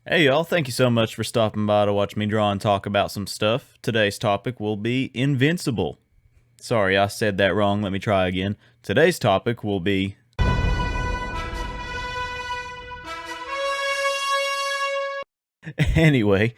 Hey y'all, thank you so much for stopping by to watch me draw and talk about some stuff. Today's topic will be Invincible. Sorry, I said that wrong. Let me try again. Today's topic will be... Anyway,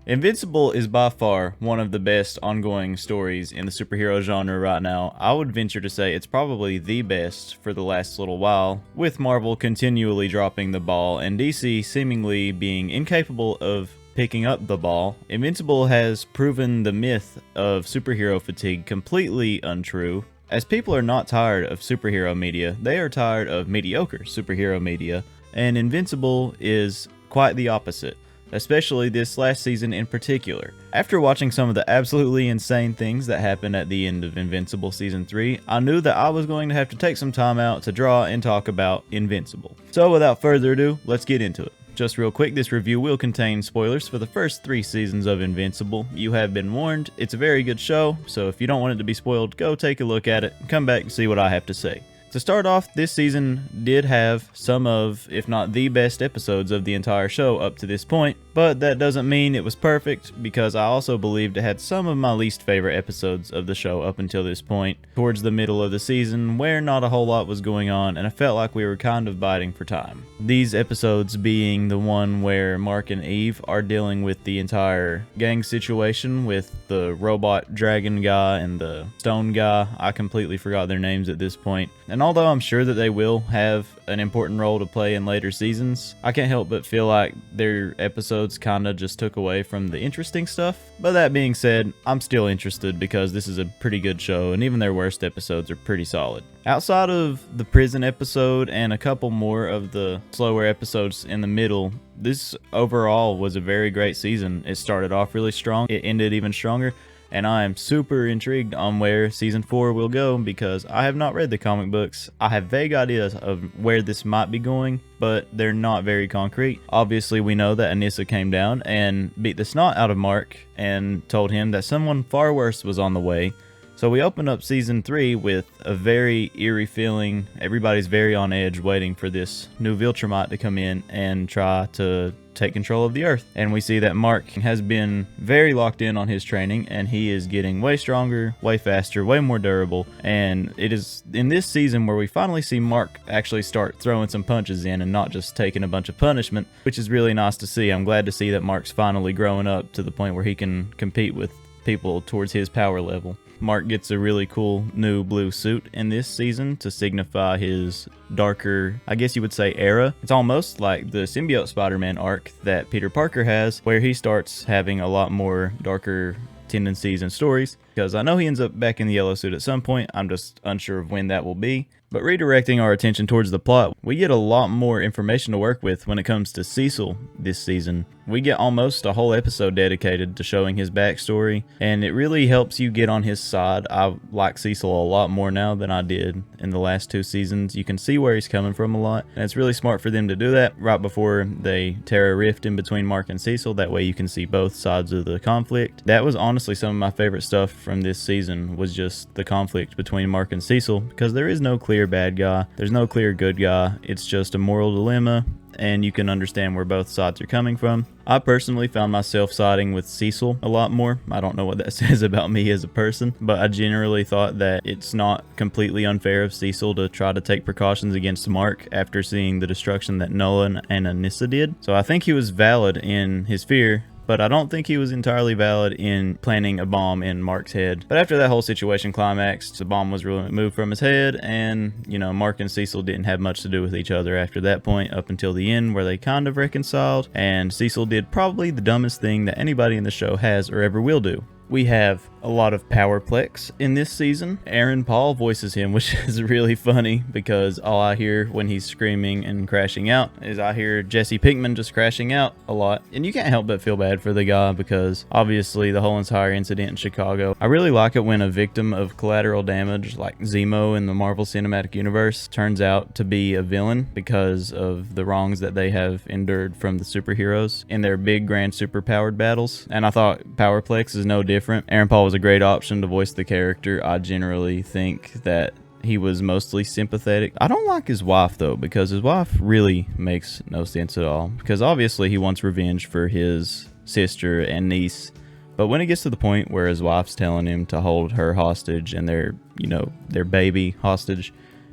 Invincible is by far one of the best ongoing stories in the superhero genre right now. I would venture to say it's probably the best for the last little while, with Marvel continually dropping the ball and DC seemingly being incapable of picking up the ball. Invincible has proven the myth of superhero fatigue completely untrue. As people are not tired of superhero media, they are tired of mediocre superhero media, and Invincible is quite the opposite, especially this last season in particular. After watching some of the absolutely insane things that happened at the end of Invincible Season 3, I knew that I was going to have to take some time out to draw and talk about Invincible. So without further ado, let's get into it. Just real quick, this review will contain spoilers for the first 3 seasons of Invincible. You have been warned. It's a very good show, so if you don't want it to be spoiled, go take a look at it and come back and see what I have to say. To start off, this season did have some of, if not the best episodes of the entire show up to this point, but that doesn't mean it was perfect, because I also believed it had some of my least favorite episodes of the show up until this point, towards the middle of the season, where not a whole lot was going on, and I felt like we were kind of biding for time. These episodes being the one where Mark and Eve are dealing with the entire gang situation with the robot dragon guy and the stone guy. I completely forgot their names at this point. And although I'm sure that they will have an important role to play in later seasons, I can't help but feel like their episodes kinda just took away from the interesting stuff. But that being said, I'm still interested because this is a pretty good show, and even their worst episodes are pretty solid. Outside of the prison episode and a couple more of the slower episodes in the middle, this overall was a very great season. It started off really strong, it ended even stronger, and I am super intrigued on where Season 4 will go because I have not read the comic books. I have vague ideas of where this might be going, but they're not very concrete. Obviously, we know that Anissa came down and beat the snot out of Mark and told him that someone far worse was on the way. So we open up Season 3 with a very eerie feeling. Everybody's very on edge waiting for this new Viltrumite to come in and try to take control of the Earth. And we see that Mark has been very locked in on his training, and he is getting way stronger, way faster, way more durable. And it is in this season where we finally see Mark actually start throwing some punches in and not just taking a bunch of punishment, which is really nice to see. I'm glad to see that Mark's finally growing up to the point where he can compete with people towards his power level. Mark gets a really cool new blue suit in this season to signify his darker, I guess you would say, era. It's almost like the symbiote Spider-Man arc that Peter Parker has, where he starts having a lot more darker tendencies and stories, because I know he ends up back in the yellow suit at some point. I'm just unsure of when that will be. But redirecting our attention towards the plot, we get a lot more information to work with when it comes to Cecil this season. We get almost a whole episode dedicated to showing his backstory, and it really helps you get on his side. I like Cecil a lot more now than I did in the last 2 seasons. You can see where he's coming from a lot, and it's really smart for them to do that right before they tear a rift in between Mark and Cecil. That way you can see both sides of the conflict. That was honestly some of my favorite stuff from this season, was just the conflict between Mark and Cecil, because there is no clear bad guy, there's no clear good guy. It's just a moral dilemma, and you can understand where both sides are coming from. I personally found myself siding with Cecil a lot more. I don't know what that says about me as a person, but I generally thought that it's not completely unfair of Cecil to try to take precautions against Mark after seeing the destruction that Nolan and Anissa did. So I think he was valid in his fear, but I don't think he was entirely valid in planting a bomb in Mark's head. But after that whole situation climaxed, the bomb was removed from his head, and, Mark and Cecil didn't have much to do with each other after that point, up until the end where they kind of reconciled, and Cecil did probably the dumbest thing that anybody in the show has or ever will do. We have a lot of Powerplex in this season. Aaron Paul voices him, which is really funny because all I hear when he's screaming and crashing out is I hear Jesse Pinkman just crashing out a lot. And you can't help but feel bad for the guy because obviously the whole entire incident in Chicago. I really like it when a victim of collateral damage like Zemo in the Marvel Cinematic Universe turns out to be a villain because of the wrongs that they have endured from the superheroes in their big grand superpowered battles. And I thought Powerplex is no different. Aaron Paul was a great option to voice the character. I generally think that he was mostly sympathetic. I don't like his wife though, because his wife really makes no sense at all, because obviously he wants revenge for his sister and niece. But when it gets to the point where his wife's telling him to hold her hostage and their baby hostage,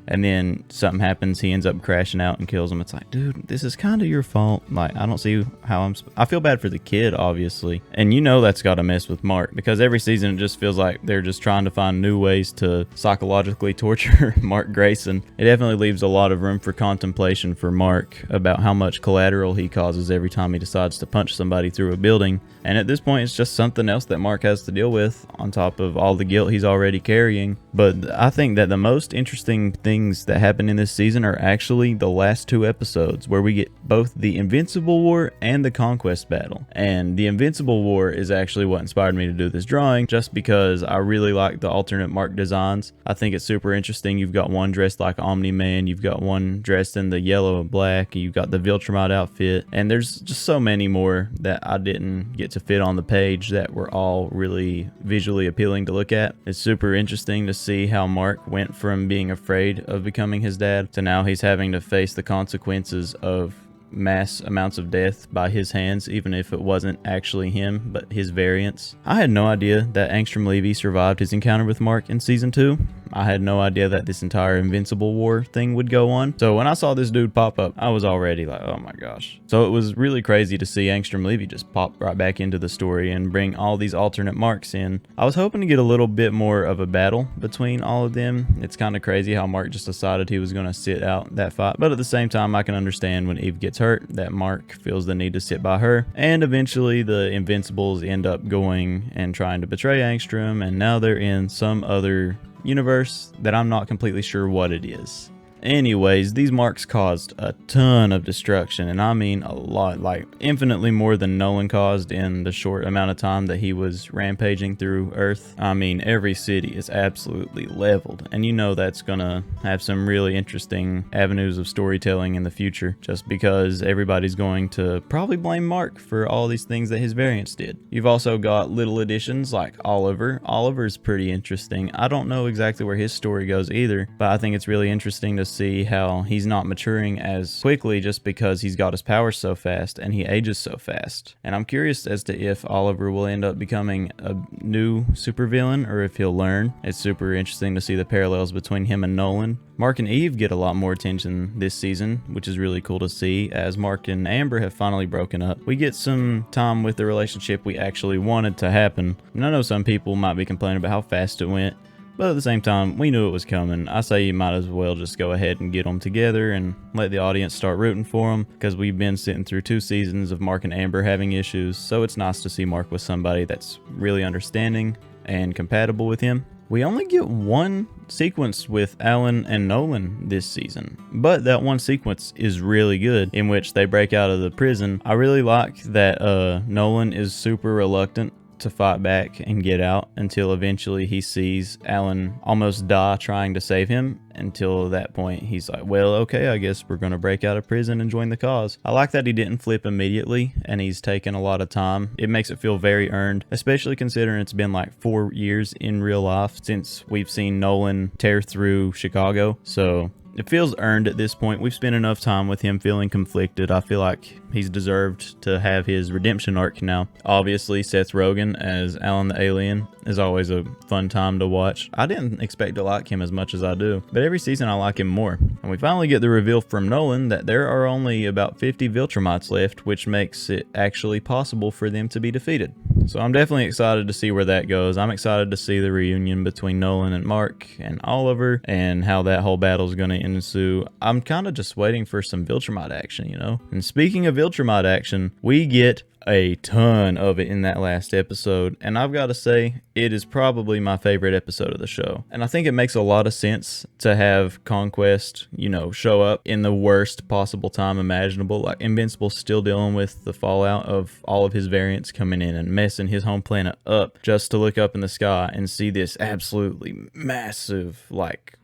and then something happens, he ends up crashing out and kills him. It's like, dude, this is kind of your fault. Like, I don't see how I feel bad for the kid, obviously. And that's got to mess with Mark, because every season it just feels like they're just trying to find new ways to psychologically torture Mark Grayson. It definitely leaves a lot of room for contemplation for Mark about how much collateral he causes every time he decides to punch somebody through a building. And at this point, it's just something else that Mark has to deal with on top of all the guilt he's already carrying. But I think that the most interesting things that happen in this season are actually the last 2 episodes, where we get both the Invincible War and the Conquest Battle. And the Invincible War is actually what inspired me to do this drawing, just because I really like the alternate Mark designs. I think it's super interesting. You've got one dressed like Omni-Man, you've got one dressed in the yellow and black, you've got the Viltrumite outfit, and there's just so many more that I didn't get to fit on the page that were all really visually appealing to look at. It's super interesting to see how Mark went from being afraid of becoming his dad to now he's having to face the consequences of mass amounts of death by his hands, even if it wasn't actually him but his variants. I had no idea that Angstrom Levy survived his encounter with Mark in season 2. I had no idea that this entire Invincible War thing would go on. So when I saw this dude pop up, I was already like, oh my gosh. So it was really crazy to see Angstrom Levy just pop right back into the story and bring all these alternate Marks in. I was hoping to get a little bit more of a battle between all of them. It's kind of crazy how Mark just decided he was going to sit out that fight. But at the same time, I can understand when Eve gets hurt that Mark feels the need to sit by her. And eventually the Invincibles end up going and trying to betray Angstrom, and now they're in some other universe that I'm not completely sure what it is. Anyways, these Marks caused a ton of destruction, and I mean a lot, like infinitely more than Nolan caused in the short amount of time that he was rampaging through Earth. I mean, every city is absolutely leveled, and that's gonna have some really interesting avenues of storytelling in the future, just because everybody's going to probably blame Mark for all these things that his variants did. You've also got little additions like Oliver. Oliver's pretty interesting. I don't know exactly where his story goes either, but I think it's really interesting to see how he's not maturing as quickly just because he's got his powers so fast and he ages so fast. And I'm curious as to if Oliver will end up becoming a new supervillain or if he'll learn. It's super interesting to see the parallels between him and Nolan. Mark and Eve get a lot more attention this season, which is really cool to see, as Mark and Amber have finally broken up. We get some time with the relationship we actually wanted to happen. And I know some people might be complaining about how fast it went, but at the same time, we knew it was coming. I say you might as well just go ahead and get them together and let the audience start rooting for them, because we've been sitting through 2 seasons of Mark and Amber having issues, so it's nice to see Mark with somebody that's really understanding and compatible with him. We only get one sequence with Alan and Nolan this season, but that one sequence is really good, in which they break out of the prison. I really like that Nolan is super reluctant to fight back and get out until eventually he sees Alan almost die trying to save him. Until that point, he's like, well, okay, I guess we're going to break out of prison and join the cause. I like that he didn't flip immediately and he's taken a lot of time. It makes it feel very earned, especially considering it's been like 4 years in real life since we've seen Nolan tear through Chicago. So it feels earned at this point. We've spent enough time with him feeling conflicted. I feel like he's deserved to have his redemption arc now. Obviously, Seth Rogen as Alan the Alien is always a fun time to watch. I didn't expect to like him as much as I do, but every season I like him more. And we finally get the reveal from Nolan that there are only about 50 Viltrumites left, which makes it actually possible for them to be defeated. So I'm definitely excited to see where that goes. I'm excited to see the reunion between Nolan and Mark and Oliver and how that whole battle is going to ensue. I'm kind of just waiting for some Viltrumite action, And speaking of Viltrumite action, we get a ton of it in that last episode, and I've got to say it is probably my favorite episode of the show. And I think it makes a lot of sense to have Conquest, show up in the worst possible time imaginable. Like, Invincible's still dealing with the fallout of all of his variants coming in and messing his home planet up, just to look up in the sky and see this absolutely massive,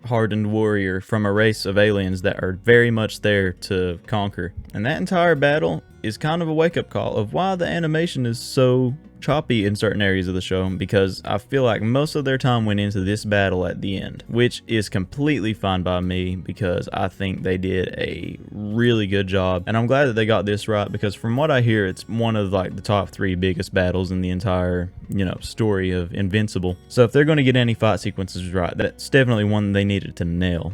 hardened warrior from a race of aliens that are very much there to conquer. And that entire battle is kind of a wake-up call of why the animation is so choppy in certain areas of the show because I feel like most of their time went into this battle at the end, which is completely fine by me because I think they did a really good job, and I'm glad that they got this right because from what I hear, it's one of like the top 3 biggest battles in the entire, story of Invincible. So if they're going to get any fight sequences right, that's definitely one they needed to nail.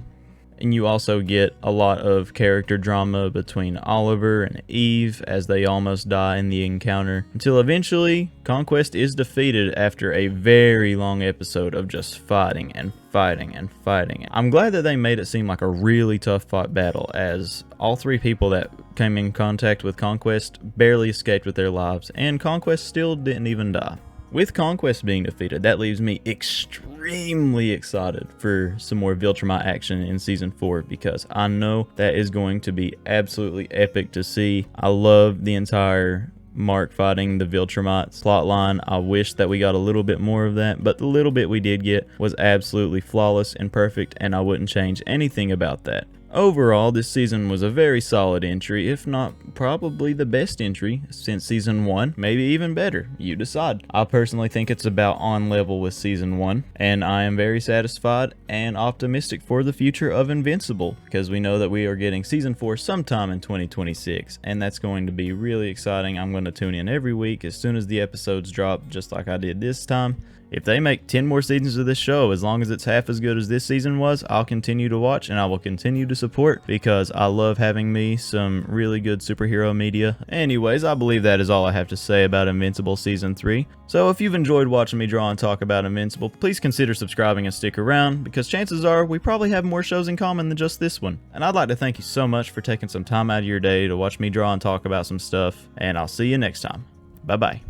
And you also get a lot of character drama between Oliver and Eve as they almost die in the encounter, until eventually Conquest is defeated after a very long episode of just fighting and fighting and fighting. I'm glad that they made it seem like a really tough fight battle, as all 3 people that came in contact with Conquest barely escaped with their lives, and Conquest still didn't even die. With Conquest being defeated, that leaves me extremely excited for some more Viltrumite action in Season 4 because I know that is going to be absolutely epic to see. I love the entire Mark fighting the Viltrumites plotline. I wish that we got a little bit more of that, but the little bit we did get was absolutely flawless and perfect, and I wouldn't change anything about that. Overall, this season was a very solid entry, if not probably the best entry since Season 1, maybe even better, you decide. I personally think it's about on level with Season 1, and I am very satisfied and optimistic for the future of Invincible, because we know that we are getting Season 4 sometime in 2026, and that's going to be really exciting. I'm going to tune in every week as soon as the episodes drop, just like I did this time. If they make 10 more seasons of this show, as long as it's half as good as this season was, I'll continue to watch and I will continue to support because I love having me some really good superhero media. Anyways, I believe that is all I have to say about Invincible Season 3. So if you've enjoyed watching me draw and talk about Invincible, please consider subscribing and stick around because chances are we probably have more shows in common than just this one. And I'd like to thank you so much for taking some time out of your day to watch me draw and talk about some stuff, and I'll see you next time. Bye bye.